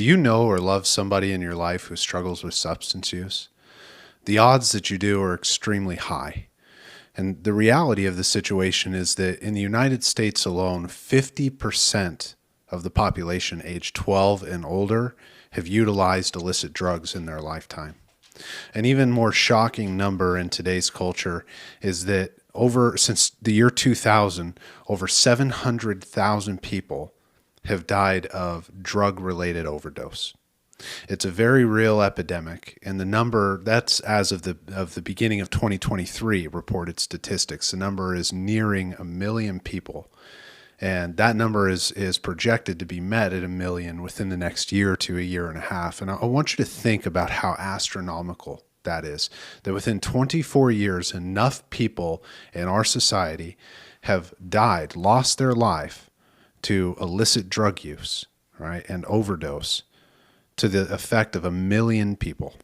Do you know or love somebody in your life who struggles with substance use? The odds that you do are extremely high. And the reality of the situation is that in the United States alone, 50% of the population aged 12 and older have utilized illicit drugs in their lifetime. An even more shocking number in today's culture is that since the year 2000, over 700,000 people have died of drug-related overdose. It's a very real epidemic, and the number, that's as of the beginning of 2023 reported statistics. The number is nearing 1 million people, and that number is projected to be met at 1 million within the next year to a year and a half. And I want you to think about how astronomical that is, that within 24 years, enough people in our society have died, lost their life to illicit drug use, right, and overdose, to the effect of 1 million people.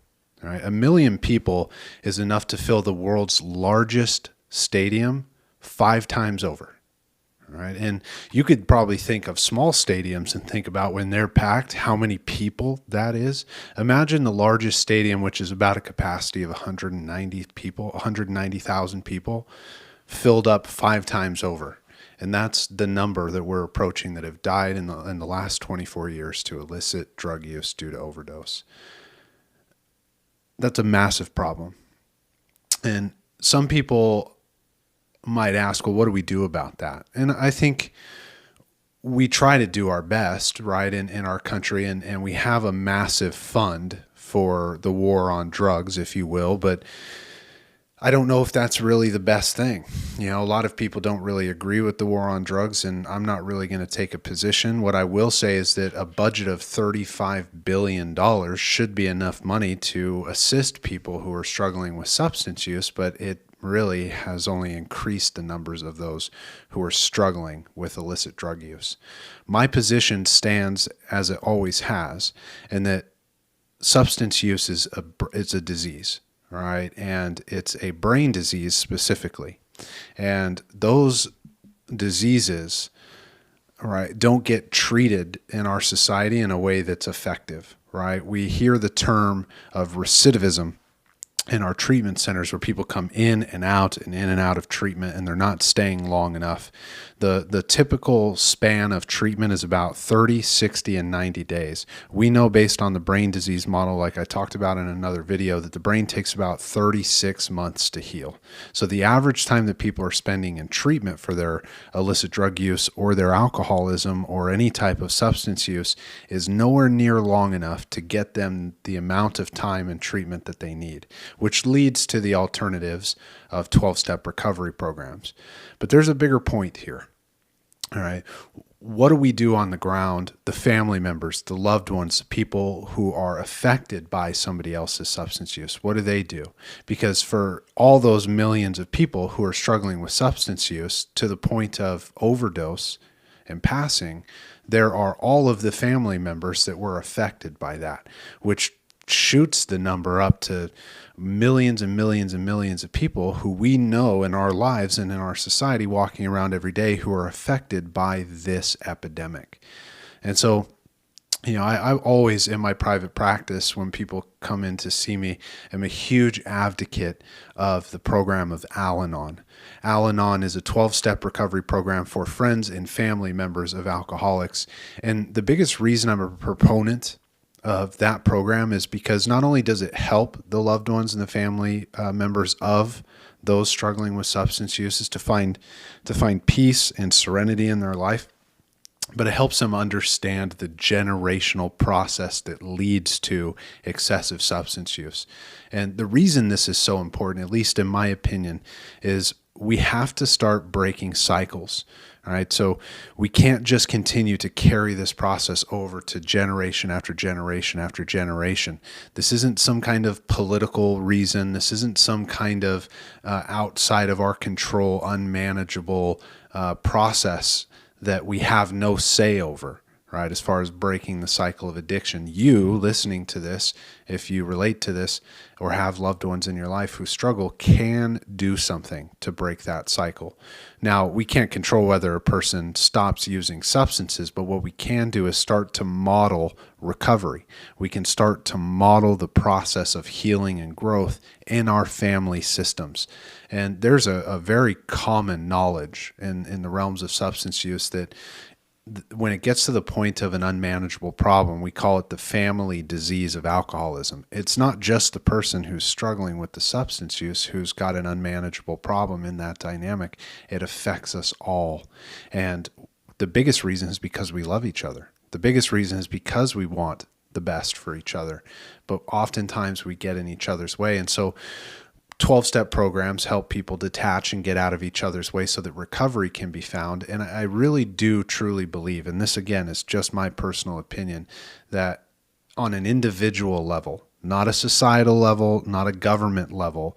Right? 1 million people is enough to fill the world's largest stadium 5 times over. Right? And you could probably think of small stadiums and think about when they're packed, how many people that is. Imagine the largest stadium, which is about a capacity of 190,000 people, filled up 5 times over. And that's the number that we're approaching that have died in the last 24 years to illicit drug use due to overdose. That's a massive problem. And some people might ask, well, what do we do about that? And I think we try to do our best, right, in our country, and we have a massive fund for the war on drugs, if you will, but I don't know if that's really the best thing. You know, a lot of people don't really agree with the war on drugs, and I'm not really going to take a position. What I will say is that a budget of $35 billion should be enough money to assist people who are struggling with substance use, but it really has only increased the numbers of those who are struggling with illicit drug use. My position stands as it always has, in that substance use is a disease. Right, and it's a brain disease specifically, and those diseases, right, don't get treated in our society in a way that's effective. Right, we hear the term of recidivism in our treatment centers, where people come in and out of treatment, and they're not staying long enough. The typical span of treatment is about 30, 60, and 90 days. We know, based on the brain disease model, like I talked about in another video, that the brain takes about 36 months to heal. So the average time that people are spending in treatment for their illicit drug use or their alcoholism or any type of substance use is nowhere near long enough to get them the amount of time and treatment that they need, which leads to the alternatives of 12-step recovery programs. But there's a bigger point here. All right. What do we do on the ground? The family members, the loved ones, the people who are affected by somebody else's substance use, what do they do? Because for all those millions of people who are struggling with substance use to the point of overdose and passing, there are all of the family members that were affected by that, which shoots the number up to millions and millions and millions of people who we know in our lives and in our society walking around every day who are affected by this epidemic. And so, you know, I always, in my private practice, when people come in to see me, am a huge advocate of the program of Al-Anon. Al-Anon is a 12-step recovery program for friends and family members of alcoholics. And the biggest reason I'm a proponent of that program is because not only does it help the loved ones and the family members of those struggling with substance uses to find peace and serenity in their life, but it helps them understand the generational process that leads to excessive substance use. And the reason this is so important, at least in my opinion, is we have to start breaking cycles. All right, so we can't just continue to carry this process over to generation after generation after generation. This isn't some kind of political reason. This isn't some kind of outside of our control, unmanageable process that we have no say over. right? As far as breaking the cycle of addiction, you listening to this, if you relate to this or have loved ones in your life who struggle, can do something to break that cycle. Now, we can't control whether a person stops using substances, but what we can do is start to model recovery. We can start to model the process of healing and growth in our family systems. And there's a very common knowledge in the realms of substance use that when it gets to the point of an unmanageable problem, we call it the family disease of alcoholism. It's not just the person who's struggling with the substance use who's got an unmanageable problem in that dynamic. It affects us all. And the biggest reason is because we love each other. The biggest reason is because we want the best for each other. But oftentimes we get in each other's way. And so 12-step programs help people detach and get out of each other's way so that recovery can be found. And I really do truly believe, and this again is just my personal opinion, that on an individual level, not a societal level, not a government level,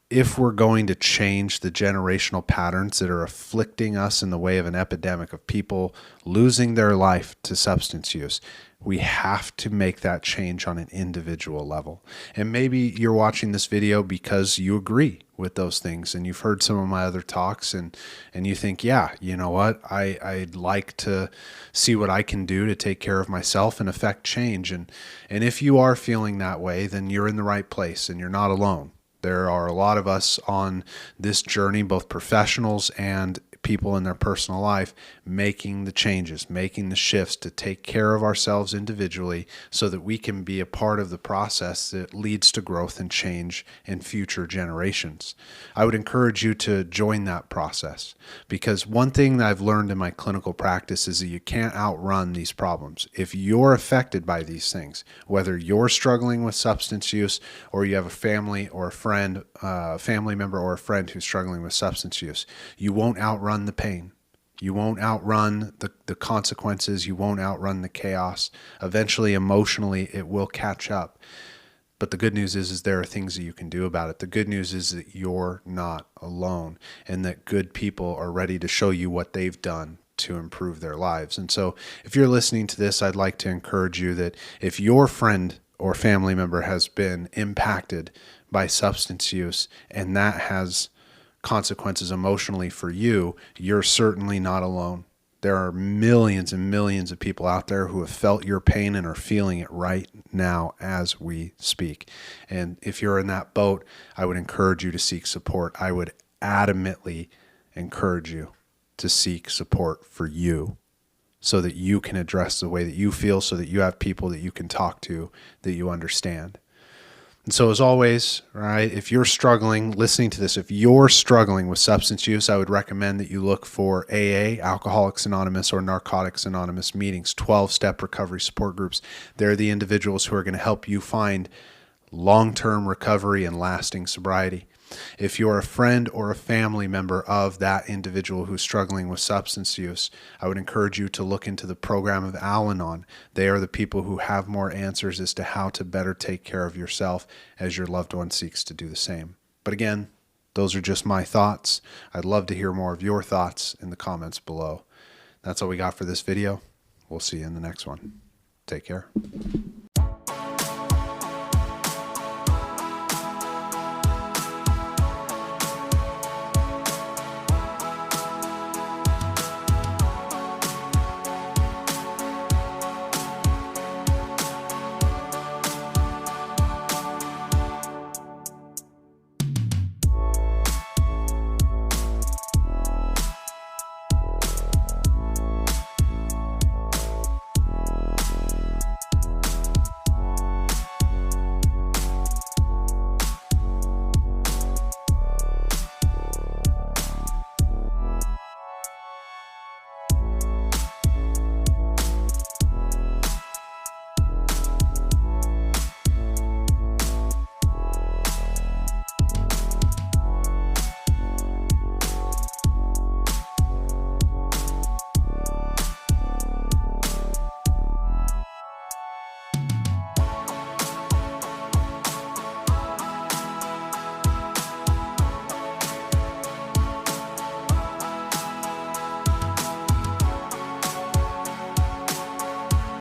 if we're going to change the generational patterns that are afflicting us in the way of an epidemic of people losing their life to substance use, we have to make that change on an individual level. And maybe you're watching this video because you agree with those things and you've heard some of my other talks and you think, yeah, you know what, I'd like to see what I can do to take care of myself and affect change. And if you are feeling that way, then you're in the right place and you're not alone. There are a lot of us on this journey, both professionals and people in their personal life, making the changes, making the shifts to take care of ourselves individually so that we can be a part of the process that leads to growth and change in future generations. I would encourage you to join that process, because one thing that I've learned in my clinical practice is that you can't outrun these problems. If you're affected by these things, whether you're struggling with substance use or you have a family or a friend, family member or a friend who's struggling with substance use, you won't outrun the pain. You won't outrun the consequences. You won't outrun the chaos. Eventually, emotionally, it will catch up. But the good news is there are things that you can do about it. The good news is that you're not alone and that good people are ready to show you what they've done to improve their lives. And so if you're listening to this, I'd like to encourage you that if your friend or family member has been impacted by substance use and that has consequences emotionally for you, you're certainly not alone. There are millions and millions of people out there who have felt your pain and are feeling it right now as we speak. And if you're in that boat, I would encourage you to seek support. I would adamantly encourage you to seek support for you so that you can address the way that you feel, so that you have people that you can talk to that you understand. And so as always, right, if you're struggling, listening to this, if you're struggling with substance use, I would recommend that you look for AA, Alcoholics Anonymous, or Narcotics Anonymous meetings, 12-step recovery support groups. They're the individuals who are going to help you find long-term recovery and lasting sobriety. If you're a friend or a family member of that individual who's struggling with substance use, I would encourage you to look into the program of Al-Anon. They are the people who have more answers as to how to better take care of yourself as your loved one seeks to do the same. But again, those are just my thoughts. I'd love to hear more of your thoughts in the comments below. That's all we got for this video. We'll see you in the next one. Take care.